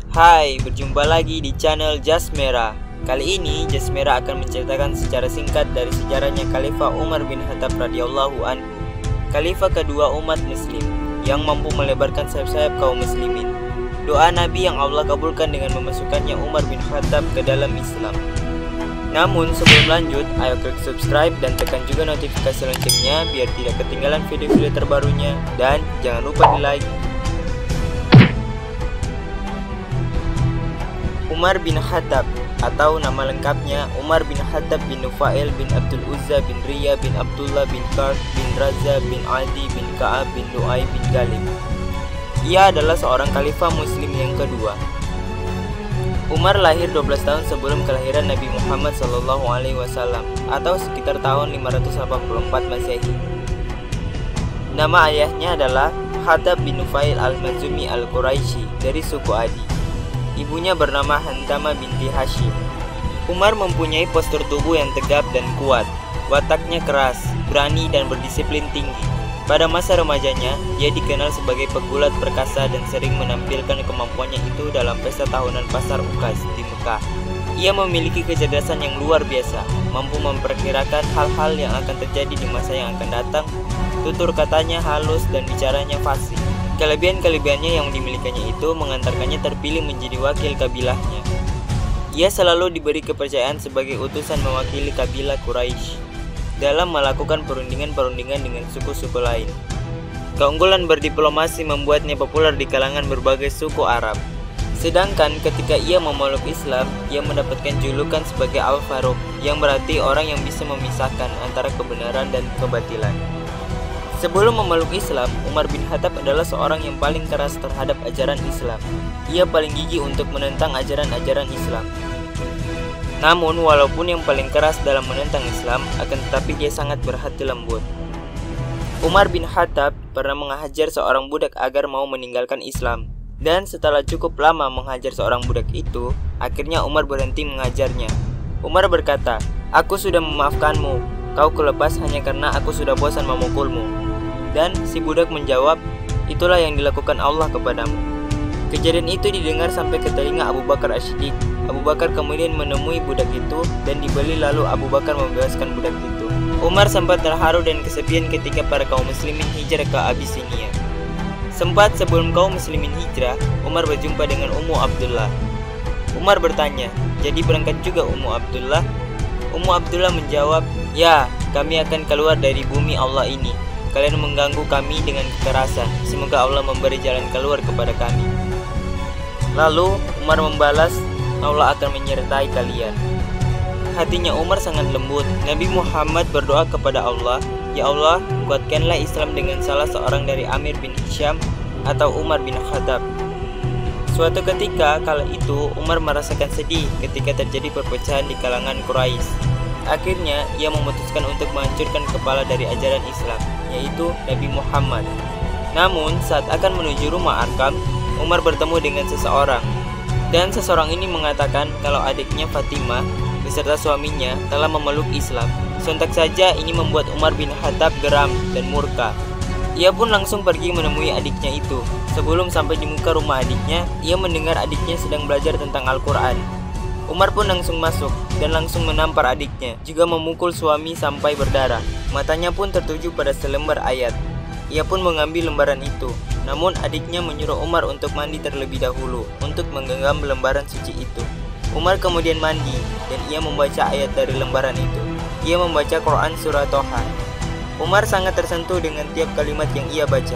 Hai, berjumpa lagi di channel Jas Merah. Kali ini Jas Merah akan menceritakan secara singkat dari sejarahnya Khalifah Umar bin Khattab radhiyallahu anhu, Khalifah kedua umat muslim yang mampu melebarkan sayap-sayap kaum muslimin. Doa Nabi yang Allah kabulkan dengan memasukkannya Umar bin Khattab ke dalam Islam. Namun sebelum lanjut, ayo klik subscribe dan tekan juga notifikasi loncengnya biar tidak ketinggalan video-video terbarunya, dan jangan lupa di like. Umar bin Khattab atau nama lengkapnya Umar bin Khattab bin Nufail bin Abdul Uzza bin Riya bin Abdullah bin Karb bin Raza bin Adi bin Ka'ab bin Lu'ay bin Galib. Ia adalah seorang khalifah muslim yang kedua. Umar lahir 12 tahun sebelum kelahiran Nabi Muhammad SAW atau sekitar tahun 584 Masehi. Nama ayahnya adalah Khattab bin Nufail al-Mazumi al-Quraisy dari suku Adi. Ibunya bernama Hantama binti Hashim. Umar mempunyai postur tubuh yang tegap dan kuat. Wataknya keras, berani dan berdisiplin tinggi. Pada masa remajanya, ia dikenal sebagai pegulat perkasa dan sering menampilkan kemampuannya itu dalam pesta tahunan pasar Ukas di Mekah. Ia memiliki kecerdasan yang luar biasa, mampu memperkirakan hal-hal yang akan terjadi di masa yang akan datang. Tutur katanya halus dan bicaranya fasih. Kelebihan-kelebihannya yang dimilikinya itu mengantarkannya terpilih menjadi wakil kabilahnya. Ia selalu diberi kepercayaan sebagai utusan mewakili kabilah Quraisy dalam melakukan perundingan-perundingan dengan suku-suku lain. Keunggulan berdiplomasi membuatnya populer di kalangan berbagai suku Arab. Sedangkan ketika ia memeluk Islam, ia mendapatkan julukan sebagai Al-Faruq, yang berarti orang yang bisa memisahkan antara kebenaran dan kebatilan. Sebelum memeluk Islam, Umar bin Khattab adalah seorang yang paling keras terhadap ajaran Islam. Ia paling gigih untuk menentang ajaran-ajaran Islam. Namun, walaupun yang paling keras dalam menentang Islam, akan tetapi dia sangat berhati lembut. Umar bin Khattab pernah menghajar seorang budak agar mau meninggalkan Islam. Dan setelah cukup lama menghajar seorang budak itu, akhirnya Umar berhenti mengajarnya. Umar berkata, "Aku sudah memaafkanmu. Kau kulepas hanya karena aku sudah bosan memukulmu." Dan si budak menjawab, "Itulah yang dilakukan Allah kepadamu." Kejadian itu didengar sampai ke telinga Abu Bakar As-Siddiq. Abu Bakar kemudian menemui budak itu dan dibeli, lalu Abu Bakar membebaskan budak itu. Umar sempat terharu dan kesepian ketika para kaum muslimin hijrah ke Abyssinia. Sempat sebelum kaum muslimin hijrah, Umar berjumpa dengan Ummu Abdullah. Umar bertanya, "Jadi berangkat juga Ummu Abdullah?" Ummu Abdullah menjawab, "Ya, kami akan keluar dari bumi Allah ini. Kalian mengganggu kami dengan kekerasan. Semoga Allah memberi jalan keluar kepada kami." Lalu Umar membalas, "Allah akan menyertai kalian." Hatinya Umar sangat lembut. Nabi Muhammad berdoa kepada Allah, "Ya Allah, kuatkanlah Islam dengan salah seorang dari Amir bin Hisham atau Umar bin Khattab." Suatu ketika kala itu Umar merasakan sedih ketika terjadi perpecahan di kalangan Quraisy. Akhirnya ia memutuskan untuk menghancurkan kepala dari ajaran Islam, yaitu Nabi Muhammad. Namun saat akan menuju rumah Arkam, Umar bertemu dengan seseorang. Dan seseorang ini mengatakan kalau adiknya Fatimah beserta suaminya telah memeluk Islam. Sontak saja ini membuat Umar bin Khattab geram dan murka. Ia pun langsung pergi menemui adiknya itu. Sebelum sampai di muka rumah adiknya, ia mendengar adiknya sedang belajar tentang Al-Quran. Umar pun langsung masuk dan langsung menampar adiknya, juga memukul suami sampai berdarah. Matanya pun tertuju pada selembar ayat. Ia pun mengambil lembaran itu. Namun adiknya menyuruh Umar untuk mandi terlebih dahulu untuk menggenggam lembaran suci itu. Umar kemudian mandi dan ia membaca ayat dari lembaran itu. Ia membaca Quran surah Toha. Umar sangat tersentuh dengan tiap kalimat yang ia baca,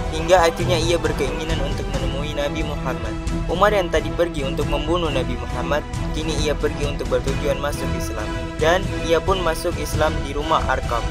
hingga akhirnya ia berkeinginan untuk menemui Nabi Muhammad. Umar yang tadi pergi untuk membunuh Nabi Muhammad, kini ia pergi untuk bertujuan masuk Islam. Dan ia pun masuk Islam di rumah Arkam.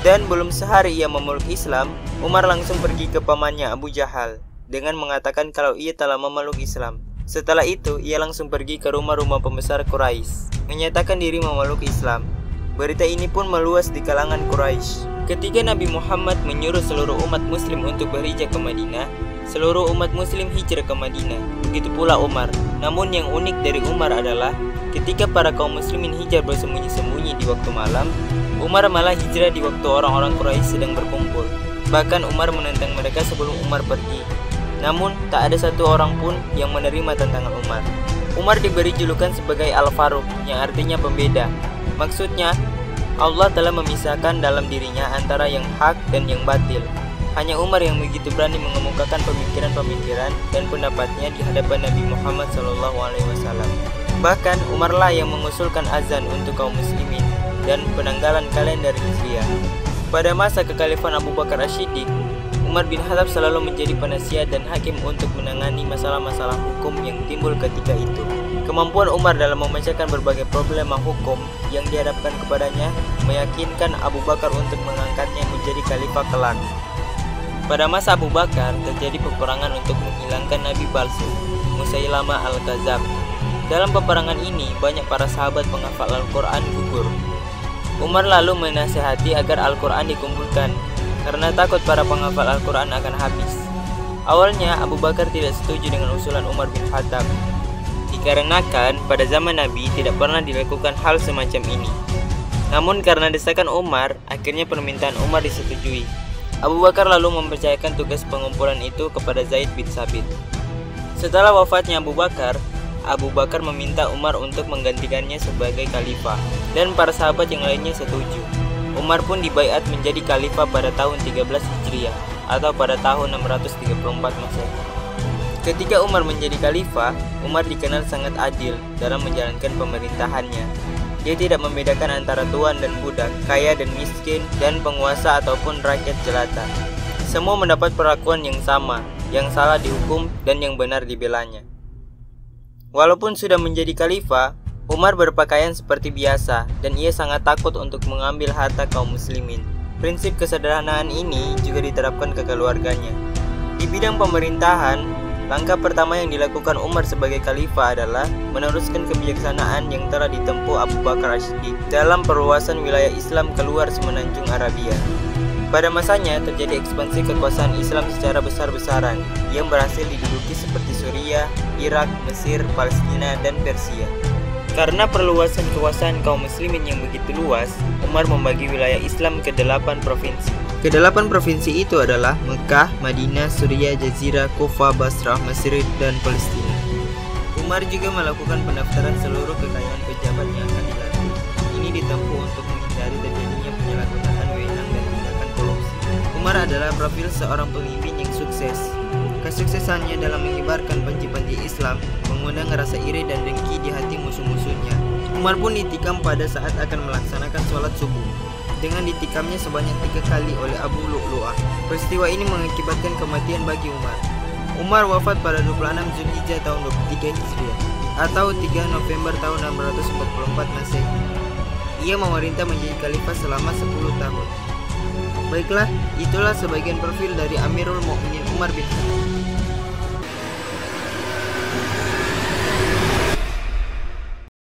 Dan belum sehari ia memeluk Islam, Umar langsung pergi ke pamannya Abu Jahal dengan mengatakan kalau ia telah memeluk Islam. Setelah itu, ia langsung pergi ke rumah-rumah pembesar Quraisy, menyatakan diri memeluk Islam. Berita ini pun meluas di kalangan Quraisy. Ketika Nabi Muhammad menyuruh seluruh umat muslim untuk berhijrah ke Madinah, seluruh umat muslim hijrah ke Madinah. Begitu pula Umar. Namun yang unik dari Umar adalah ketika para kaum muslimin hijrah bersembunyi-sembunyi di waktu malam, Umar malah hijrah di waktu orang-orang Quraisy sedang berkumpul. Bahkan Umar menentang mereka sebelum Umar pergi. Namun, tak ada satu orang pun yang menerima tantangan Umar. Umar diberi julukan sebagai Al-Faruq, yang artinya pembeda. Maksudnya, Allah telah memisahkan dalam dirinya antara yang hak dan yang batil. Hanya Umar yang begitu berani mengemukakan pemikiran-pemikiran dan pendapatnya di hadapan Nabi Muhammad SAW. Bahkan Umarlah yang mengusulkan azan untuk kaum muslimin dan penanggalan kalender Hijriah. Pada masa kekhalifahan Abu Bakar As-Siddiq, Umar bin Khattab selalu menjadi penasihat dan hakim untuk menangani masalah-masalah hukum yang timbul ketika itu. Kemampuan Umar dalam memecahkan berbagai problema hukum yang dihadapkan kepadanya meyakinkan Abu Bakar untuk mengangkatnya menjadi khalifah kelak. Pada masa Abu Bakar terjadi peperangan untuk menghilangkan Nabi palsu, Musailama al-Kadzab. Dalam peperangan ini banyak para sahabat penghafal Al-Quran gugur. Umar lalu menasihati agar Al-Quran dikumpulkan karena takut para penghafal Al-Quran akan habis. Awalnya Abu Bakar tidak setuju dengan usulan Umar bin Khattab, dikarenakan pada zaman Nabi tidak pernah dilakukan hal semacam ini. Namun karena desakan Umar, akhirnya permintaan Umar disetujui. Abu Bakar lalu mempercayakan tugas pengumpulan itu kepada Zaid bin Sabit. Setelah wafatnya Abu Bakar meminta Umar untuk menggantikannya sebagai khalifah, dan para sahabat yang lainnya setuju. Umar pun dibaiat menjadi khalifah pada tahun 13 Hijriah atau pada tahun 634 Masehi. Ketika Umar menjadi khalifah, Umar dikenal sangat adil dalam menjalankan pemerintahannya. Dia tidak membedakan antara tuan dan budak, kaya dan miskin, dan penguasa ataupun rakyat jelata. Semua mendapat perlakuan yang sama, yang salah dihukum dan yang benar dibelanya. Walaupun sudah menjadi khalifah, Umar berpakaian seperti biasa dan ia sangat takut untuk mengambil harta kaum muslimin. Prinsip kesederhanaan ini juga diterapkan ke keluarganya. Di bidang pemerintahan, langkah pertama yang dilakukan Umar sebagai khalifah adalah meneruskan kebijaksanaan yang telah ditempuh Abu Bakar As-Siddiq dalam perluasan wilayah Islam keluar semenanjung Arabia. Pada masanya terjadi ekspansi kekuasaan Islam secara besar-besaran yang berhasil diduduki seperti Suriah, Irak, Mesir, Palestina, dan Persia. Karena perluasan kekuasaan kaum muslimin yang begitu luas, Umar membagi wilayah Islam ke 8 provinsi. Kedelapan provinsi itu adalah Mekah, Madinah, Suriah, Jazirah, Kufah, Basrah, Mesir, dan Palestina. Umar juga melakukan pendaftaran seluruh kekayaan pejabat yang akan dilantik. Ini ditempuh untuk menghindari terjadinya penyalahgunaan wewenang dan tindakan korupsi. Umar adalah profil seorang pemimpin yang sukses. Kesuksesannya dalam menyebarkan panji-panji Islam mengundang rasa iri dan dengki di hati musuh-musuhnya. Umar pun ditikam pada saat akan melaksanakan sholat subuh, dengan ditikamnya sebanyak 3 kali oleh Abu Lu'lu'ah. Peristiwa ini mengakibatkan kematian bagi Umar. Umar wafat pada 26 Zulhijjah tahun 23 Hijriah atau 3 November tahun 644 Masehi. Ia memerintah menjadi khalifah selama 10 tahun. Baiklah, itulah sebagian profil dari Amirul Mukminin Umar bin Khattab.